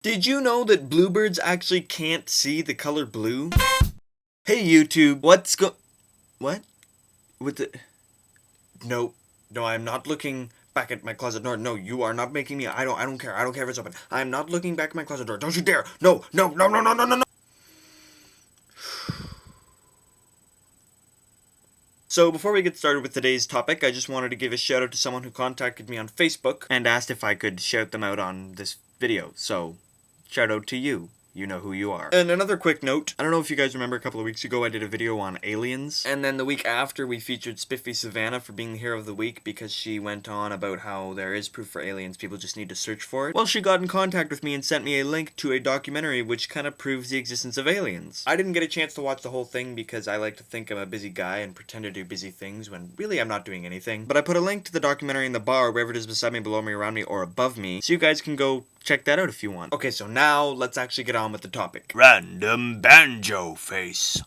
Did you know that bluebirds actually can't see the color blue? Hey YouTube, what? With the... No, I'm not looking back at my closet door. No, you are not making me... I don't care. I don't care if it's open. I am not looking back at my closet door. Don't you dare! No! So before we get started with today's topic, I just wanted to give a shout out to someone who contacted me on Facebook and asked if I could shout them out on this video. So, shout out to you. You know who you are. And another quick note, I don't know if you guys remember a couple of weeks ago I did a video on aliens, and then the week after we featured SpiffySavannah for being the hero of the week because she went on about how there is proof for aliens, people just need to search for it. Well, she got in contact with me and sent me a link to a documentary which kind of proves the existence of aliens. I didn't get a chance to watch the whole thing because I like to think I'm a busy guy and pretend to do busy things when really I'm not doing anything. But I put a link to the documentary in the bar, wherever it is beside me, below me, around me, or above me, so you guys can go check that out if you want. Okay, so now let's actually get on with the topic. Random banjo face.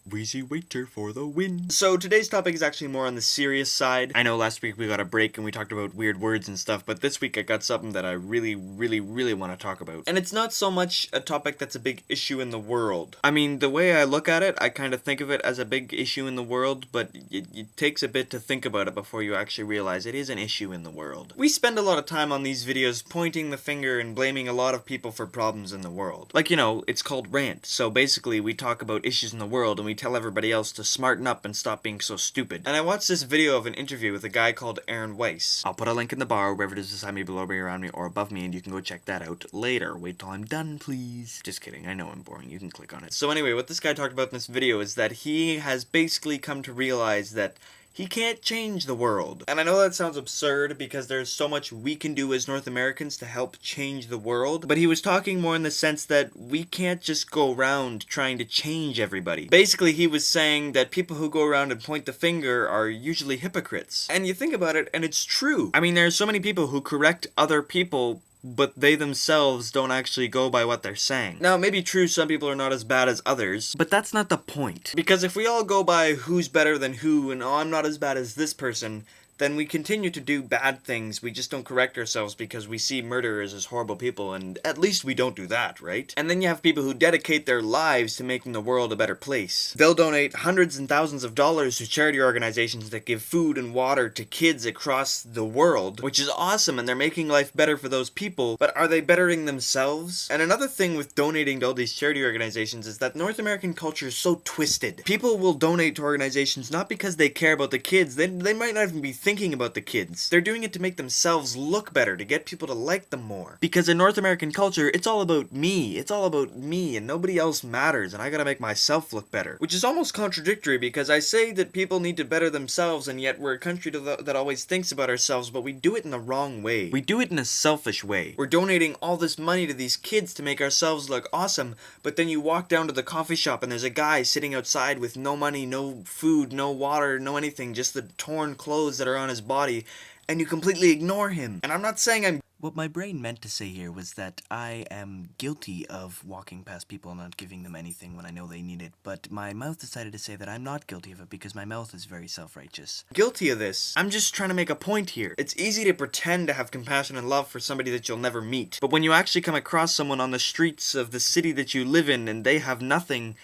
Wheezy waiter for the win. So today's topic is actually more on the serious side. I know last week we got a break and we talked about weird words and stuff, but this week I got something that I really want to talk about. And it's not so much a topic that's a big issue in the world. I mean, the way I look at it, I kind of think of it as a big issue in the world, but it takes a bit to think about it before you actually realize it is an issue in the world. We spend a lot of time on these videos pointing the finger and blaming a lot of people for problems in the world. Like, you know, it's called Rant, so basically we talk about issues in the world and we tell everybody else to smarten up and stop being so stupid. And I watched this video of an interview with a guy called Aaaaand Weiss. I'll put a link in the bar, wherever it is beside me, below me, around me, or above me, and you can go check that out later. Wait till I'm done, please. Just kidding, I know I'm boring, you can click on it. So anyway, what this guy talked about in this video is that he has basically come to realize that he can't change the world. And I know that sounds absurd because there's so much we can do as North Americans to help change the world, but he was talking more in the sense that we can't just go around trying to change everybody. Basically, he was saying that people who go around and point the finger are usually hypocrites. And you think about it, and it's true. I mean, there are so many people who correct other people, but they themselves don't actually go by what they're saying. Now, it may be true some people are not as bad as others, but that's not the point. Because if we all go by who's better than who, and oh, I'm not as bad as this person, then we continue to do bad things, we just don't correct ourselves because we see murderers as horrible people, and at least we don't do that, right? And then you have people who dedicate their lives to making the world a better place. They'll donate hundreds and thousands of dollars to charity organizations that give food and water to kids across the world, which is awesome, and they're making life better for those people, but are they bettering themselves? And another thing with donating to all these charity organizations is that North American culture is so twisted. People will donate to organizations not because they care about the kids, they might not even be thinking about the kids. They're doing it to make themselves look better, to get people to like them more. Because in North American culture, it's all about me. It's all about me, and nobody else matters, and I gotta make myself look better. Which is almost contradictory, because I say that people need to better themselves, and yet we're a country that always thinks about ourselves, but we do it in the wrong way. We do it in a selfish way. We're donating all this money to these kids to make ourselves look awesome, but then you walk down to the coffee shop and there's a guy sitting outside with no money, no food, no water, no anything, just the torn clothes that are on his body, and you completely ignore him. And I'm not saying I'm... What my brain meant to say here was that I am guilty of walking past people and not giving them anything when I know they need it, but my mouth decided to say that I'm not guilty of it because my mouth is very self-righteous. Guilty of this. I'm just trying to make a point here. It's easy to pretend to have compassion and love for somebody that you'll never meet, but when you actually come across someone on the streets of the city that you live in and they have nothing,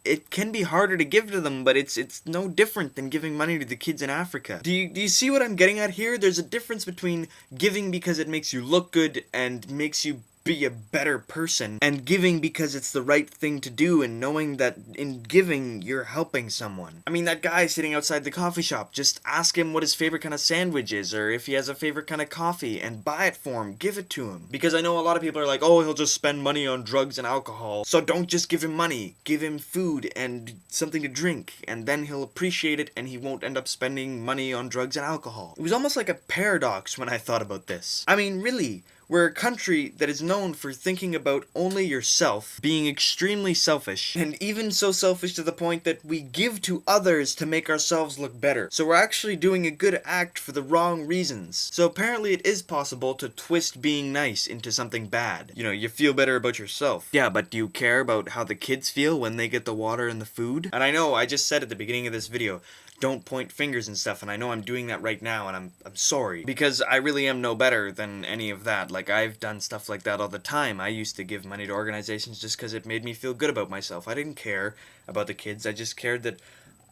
it can be harder to give to them, but it's no different than giving money to the kids in Africa. Do you see what I'm getting at here? There's a difference between giving because it makes you look good and makes you be a better person, and giving because it's the right thing to do, and knowing that in giving, you're helping someone. I mean, that guy sitting outside the coffee shop, just ask him what his favorite kind of sandwich is, or if he has a favorite kind of coffee, and buy it for him, give it to him. Because I know a lot of people are like, oh, he'll just spend money on drugs and alcohol, so don't just give him money, give him food and something to drink, and then he'll appreciate it, and he won't end up spending money on drugs and alcohol. It was almost like a paradox when I thought about this. I mean, really, we're a country that is known for thinking about only yourself, being extremely selfish, and even so selfish to the point that we give to others to make ourselves look better. So we're actually doing a good act for the wrong reasons. So apparently it is possible to twist being nice into something bad. You know, you feel better about yourself. Yeah, but do you care about how the kids feel when they get the water and the food? And I know, I just said at the beginning of this video, don't point fingers and stuff, and I know I'm doing that right now, and I'm sorry. Because I really am no better than any of that. Like, I've done stuff like that all the time. I used to give money to organizations just because it made me feel good about myself. I didn't care about the kids, I just cared that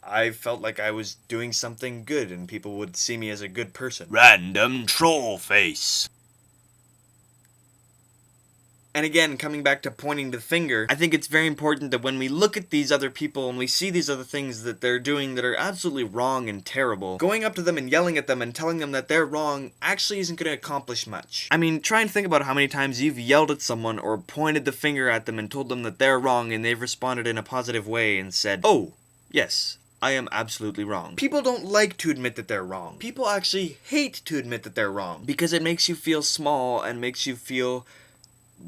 I felt like I was doing something good, and people would see me as a good person. Random troll face. And again, coming back to pointing the finger, I think it's very important that when we look at these other people and we see these other things that they're doing that are absolutely wrong and terrible, going up to them and yelling at them and telling them that they're wrong actually isn't going to accomplish much. I mean, try and think about how many times you've yelled at someone or pointed the finger at them and told them that they're wrong, and they've responded in a positive way and said, "Oh, yes, I am absolutely wrong." People don't like to admit that they're wrong. People actually hate to admit that they're wrong because it makes you feel small and makes you feel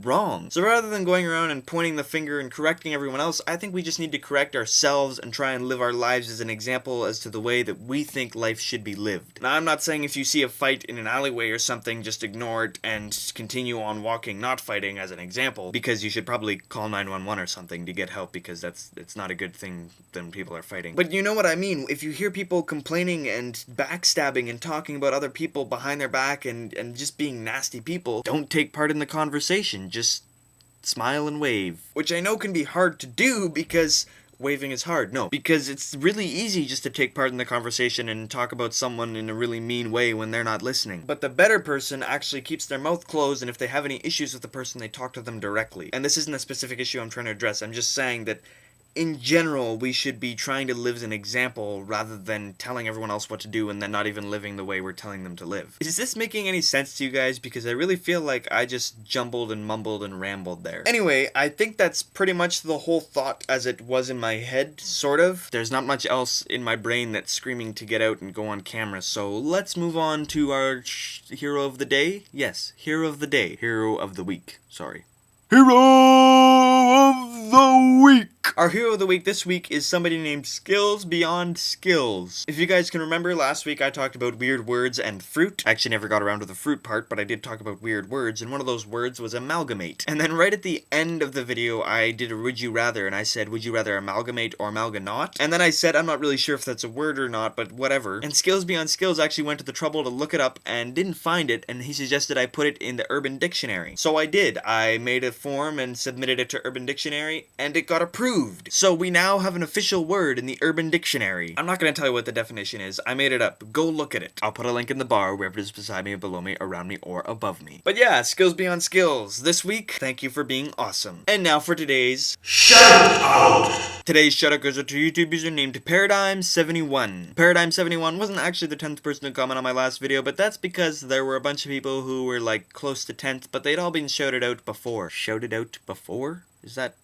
wrong. So rather than going around and pointing the finger and correcting everyone else, I think we just need to correct ourselves and try and live our lives as an example as to the way that we think life should be lived. Now, I'm not saying if you see a fight in an alleyway or something, just ignore it and continue on walking, not fighting, as an example, because you should probably call 911 or something to get help, because it's not a good thing when people are fighting. But you know what I mean. If you hear people complaining and backstabbing and talking about other people behind their back and just being nasty people, don't take part in the conversation. Just smile and wave. Which I know can be hard to do because waving is hard. No, because it's really easy just to take part in the conversation and talk about someone in a really mean way when they're not listening. But the better person actually keeps their mouth closed, and if they have any issues with the person, they talk to them directly. And this isn't a specific issue I'm trying to address. I'm just saying that in general, we should be trying to live as an example rather than telling everyone else what to do and then not even living the way we're telling them to live. Is this making any sense to you guys? Because I really feel like I just jumbled and mumbled and rambled there. Anyway, I think that's pretty much the whole thought as it was in my head, sort of. There's not much else in my brain that's screaming to get out and go on camera, so let's move on to our hero of the day. Yes, hero of the day. Hero of the week, sorry. Hero of the week. Our hero of the week this week is somebody named Skills Beyond Skills. If you guys can remember, last week I talked about weird words and fruit. I actually never got around to the fruit part, but I did talk about weird words, and one of those words was amalgamate. And then right at the end of the video, I did a would you rather, and I said, would you rather amalgamate or amalganot? And then I said, I'm not really sure if that's a word or not, but whatever. And Skills Beyond Skills actually went to the trouble to look it up and didn't find it, and he suggested I put it in the Urban Dictionary. So I did. I made a form and submitted it to Urban Dictionary, and it got approved. So we now have an official word in the Urban Dictionary. I'm not going to tell you what the definition is. I made it up. Go look at it. I'll put a link in the bar wherever it is beside me, below me, around me, or above me. But yeah, Skills Beyond Skills. This week, thank you for being awesome. And now for today's Shout out. Today's shout out goes out to a YouTube user named Paradigm71. Paradigm71 wasn't actually the 10th person to comment on my last video, but that's because there were a bunch of people who were like close to 10th, but they'd all been shouted out before. Shouted out before? That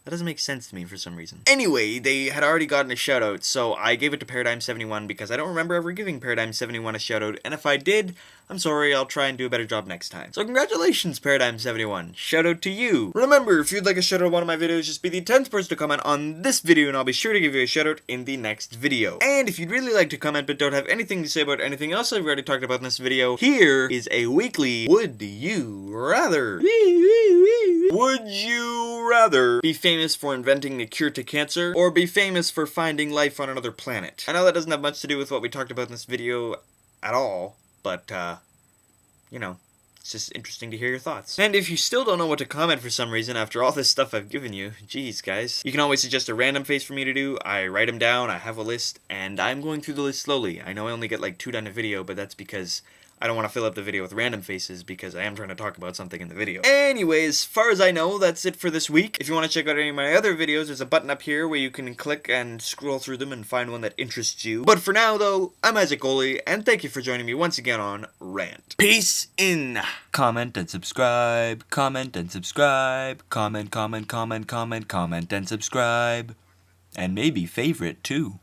doesn't make sense to me for some reason. Anyway, they had already gotten a shout out, so I gave it to Paradigm71 because I don't remember ever giving Paradigm71 a shout out, and if I did, I'm sorry, I'll try and do a better job next time. So congratulations, Paradigm71. Shout out to you. Remember, if you'd like a shout out on one of my videos, just be the 10th person to comment on this video, and I'll be sure to give you a shout out in the next video. And if you'd really like to comment but don't have anything to say about anything else I've already talked about in this video, here is a weekly Would You Rather. Would you rather be famous for inventing the cure to cancer, or be famous for finding life on another planet? I know that doesn't have much to do with what we talked about in this video at all, but, you know, it's just interesting to hear your thoughts. And if you still don't know what to comment for some reason after all this stuff I've given you, geez, guys, you can always suggest a random face for me to do. I write them down, I have a list, and I'm going through the list slowly. I know I only get like 2 done a video, but that's because I don't want to fill up the video with random faces because I am trying to talk about something in the video. Anyways, as far as I know, that's it for this week. If you want to check out any of my other videos, there's a button up here where you can click and scroll through them and find one that interests you. But for now, though, I'm Isaac Goley, and thank you for joining me once again on Rant. Peace in! Comment and subscribe, comment and subscribe, comment and subscribe, and maybe favorite too.